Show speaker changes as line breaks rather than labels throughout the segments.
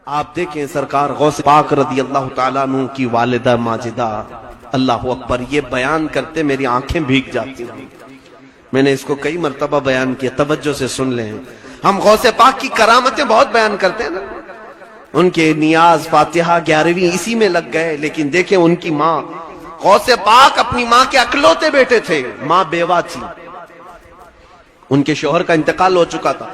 آپ دیکھیں سرکار غوث پاک رضی اللہ تعالیٰ عنہ کی والدہ ماجدہ، اللہ اکبر، یہ بیان کرتے میری آنکھیں بھیگ جاتی ہیں۔ میں نے اس کو کئی مرتبہ بیان کیا، توجہ سے سن لیں۔ ہم غوث پاک کی کرامتیں بہت بیان کرتے ہیں نا، ان کے نیاز فاتحہ 11ویں اسی میں لگ گئے، لیکن دیکھیں ان کی ماں، غوث پاک اپنی ماں کے اکلوتے بیٹے تھے، ماں بیوہ تھی، ان کے شوہر کا انتقال ہو چکا تھا۔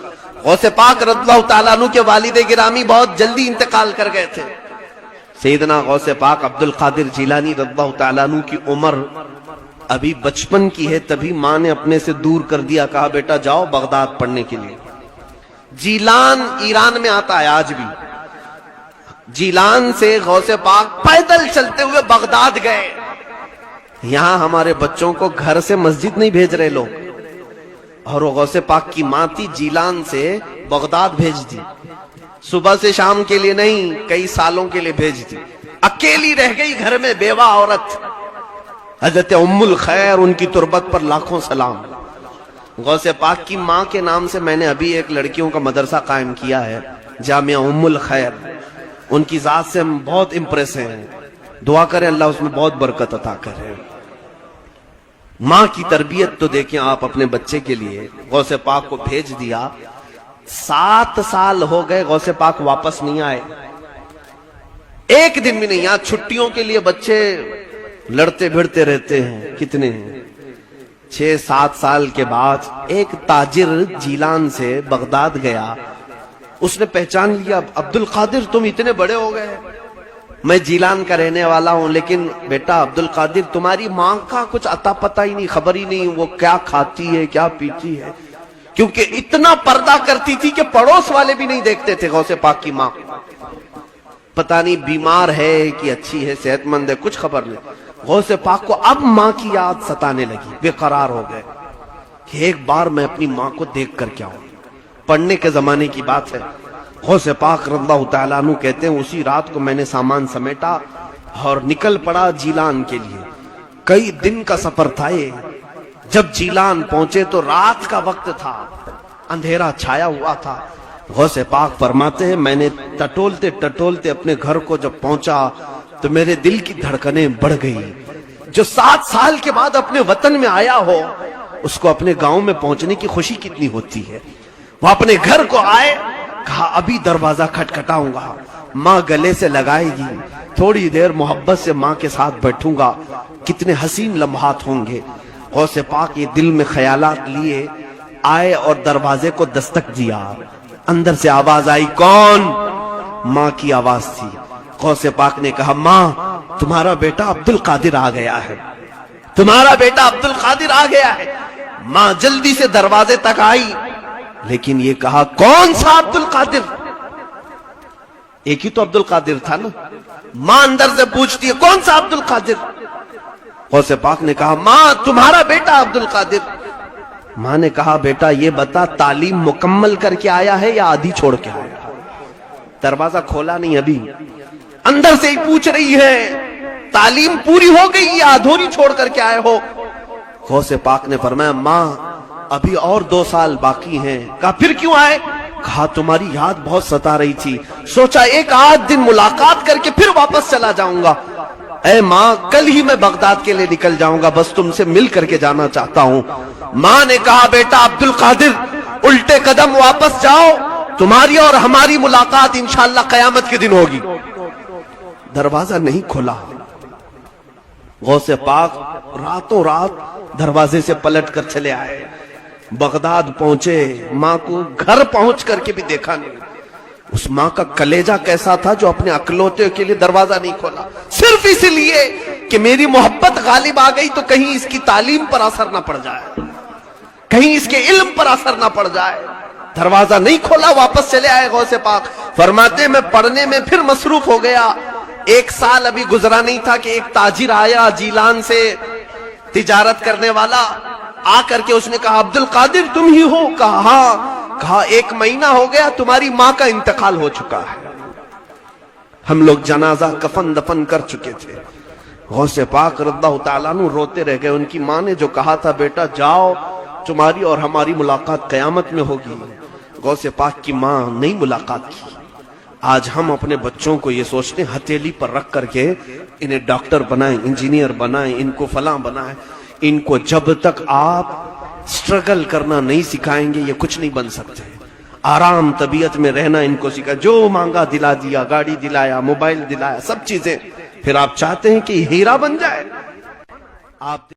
غوث پاک رضی اللہ تعالیٰ عنہ کے والد گرامی بہت جلدی انتقال کر گئے تھے۔ سیدنا غوث پاک عبد القادر جیلانی رضی اللہ تعالیٰ عنہ کی عمر ابھی بچپن کی ہے، تبھی ماں نے اپنے سے دور کر دیا، کہا بیٹا جاؤ بغداد پڑھنے کے لیے۔ جیلان ایران میں آتا ہے آج بھی۔ جیلان سے غوث پاک پیدل چلتے ہوئے بغداد گئے۔ یہاں ہمارے بچوں کو گھر سے مسجد نہیں بھیج رہے لوگ، اور وہ غوث پاک کی ماں تھی، جیلان سے بغداد بھیج دی، صبح سے شام کے لیے نہیں، کئی سالوں کے لیے بھیج دی۔ اکیلی رہ گئی گھر میں، بیوہ عورت، حضرت ام الخیر، ان کی تربت پر لاکھوں سلام۔ غوث پاک کی ماں کے نام سے میں نے ابھی ایک لڑکیوں کا مدرسہ قائم کیا ہے، جامعہ ام الخیر۔ ان کی ذات سے ہم بہت امپریس ہیں، دعا کریں اللہ اس میں بہت برکت عطا کرے۔ ماں کی تربیت تو دیکھیں آپ اپنے بچے کے لیے، غوث پاک کو بھیج دیا، 7 سال ہو گئے غوث پاک واپس نہیں آئے، ایک دن بھی نہیں۔ یہاں چھٹیوں کے لیے بچے لڑتے بھڑتے رہتے ہیں، کتنے ہیں، 6-7 سال کے بعد ایک تاجر جیلان سے بغداد گیا، اس نے پہچان لیا، عبد القادر تم اتنے بڑے ہو گئے، میں جیلان کا رہنے والا ہوں، لیکن بیٹا عبد القادر تمہاری ماں کا کچھ عطا پتہ ہی نہیں، خبر ہی نہیں وہ کیا کھاتی ہے کیا پیتی ہے، کیونکہ اتنا پردہ کرتی تھی کہ پڑوس والے بھی نہیں دیکھتے تھے غوث پاک کی ماں۔ پتہ نہیں بیمار ہے کہ اچھی ہے، صحت مند ہے، کچھ خبر نہیں۔ غوث پاک کو اب ماں کی یاد ستانے لگی، بے قرار ہو گئے کہ ایک بار میں اپنی ماں کو دیکھ کر کیا ہوں۔ پڑھنے کے زمانے کی بات ہے، غوث پاک رضی اللہ تعالیٰ عنہ کہتے ہیں اسی رات کو میں نے سامان سمیٹا اور نکل پڑا جیلان کے لیے۔ کئی دن کا سفر تھا یہ۔ جب جیلان پہنچے تو رات کا وقت تھا، اندھیرا چھایا ہوا تھا۔ غوث پاک فرماتے ہیں میں نے ٹٹولتے ٹٹولتے اپنے گھر کو جب پہنچا تو میرے دل کی دھڑکنیں بڑھ گئی۔ جو 7 سال کے بعد اپنے وطن میں آیا ہو، اس کو اپنے گاؤں میں پہنچنے کی خوشی کتنی ہوتی ہے۔ وہ اپنے گھر کو آئے، کہا ابھی دروازہ کھٹکھٹاؤں گا، ماں گلے سے لگائے گی، تھوڑی دیر محبت سے ماں کے ساتھ بیٹھوں گا، کتنے حسین لمحات ہوں گے۔ غوث پاک یہ دل میں خیالات لیے آئے اور دروازے کو دستک دیا، اندر سے آواز آئی، کون؟ ماں کی آواز تھی۔ غوث پاک نے کہا ماں تمہارا بیٹا عبد القادر آ گیا ہے، تمہارا بیٹا عبد القادر آ گیا ہے۔ ماں جلدی سے دروازے تک آئی، لیکن یہ کہا کون سا عبد القادر؟ ایک ہی تو عبد القادر تھا نا۔ ماں اندر سے پوچھتی ہے کون سا عبد القادر؟ غوث پاک نے کہا ماں تمہارا بیٹا عبد القادر۔ ماں نے کہا بیٹا یہ بتا تعلیم مکمل کر کے آیا ہے یا آدھی چھوڑ کے آیا؟ دروازہ کھولا نہیں ابھی، اندر سے ہی پوچھ رہی ہے تعلیم پوری ہو گئی یا ادھوری چھوڑ کر کے آئے ہو؟ غوث پاک نے فرمایا ماں ابھی اور 2 سال باقی ہیں۔ کہا پھر کیوں آئے؟ کہا تمہاری یاد بہت ستا رہی تھی، سوچا ایک آدھ دن ملاقات کر کے پھر واپس چلا جاؤں گا۔ اے ماں کل ہی میں بغداد کے لیے نکل جاؤں گا، بس تم سے مل کر کے جانا چاہتا ہوں۔ ماں نے کہا بیٹا عبد القادر الٹے قدم واپس جاؤ، تمہاری اور ہماری ملاقات انشاءاللہ قیامت کے دن ہوگی۔ دروازہ نہیں کھلا۔ غوث پاک راتوں رات دروازے سے پلٹ کر چلے آئے، بغداد پہنچے، ماں کو گھر پہنچ کر کے بھی دیکھا نہیں۔ اس ماں کا کلیجہ کیسا تھا جو اپنے اکلوتے کے لیے دروازہ نہیں کھولا، صرف اس لیے کہ میری محبت غالب آ گئی تو کہیں اس کی تعلیم پر اثر نہ پڑ جائے، کہیں اس کے علم پر اثر نہ پڑ جائے۔ دروازہ نہیں کھولا، واپس چلے آئے غوث پاک۔ فرماتے میں پڑھنے میں پھر مصروف ہو گیا، 1 سال ابھی گزرا نہیں تھا کہ ایک تاجر آیا جیلان سے، تجارت کرنے والا، آ کر کے اس نے کہا عبد القادر تم ہی ہو؟ کہا ہاں۔ کہا 1 مہینہ ہو گیا تمہاری ماں کا انتقال ہو چکا ہے، ہم لوگ جنازہ کفن دفن کر چکے تھے۔ غوث پاک رضی اللہ تعالیٰ عنہ روتے رہ گئے۔ ان کی ماں نے جو کہا تھا بیٹا جاؤ تمہاری اور ہماری ملاقات قیامت میں ہوگی، غوث پاک کی ماں نہیں ملاقات کی، آج ہم اپنے بچوں کو یہ سوچتے ہیں ہتھیلی پر رکھ کر کے انہیں ڈاکٹر بنائیں، انجینئر بنائیں، ان کو فلاں بنائیں. ان کو جب تک آپ سٹرگل کرنا نہیں سکھائیں گے یہ کچھ نہیں بن سکتے. آرام طبیعت میں رہنا ان کو سکھا، جو مانگا دلا دیا، گاڑی دلایا، موبائل دلایا، سب چیزیں. پھر آپ چاہتے ہیں کہ ہیرا بن جائے. آپ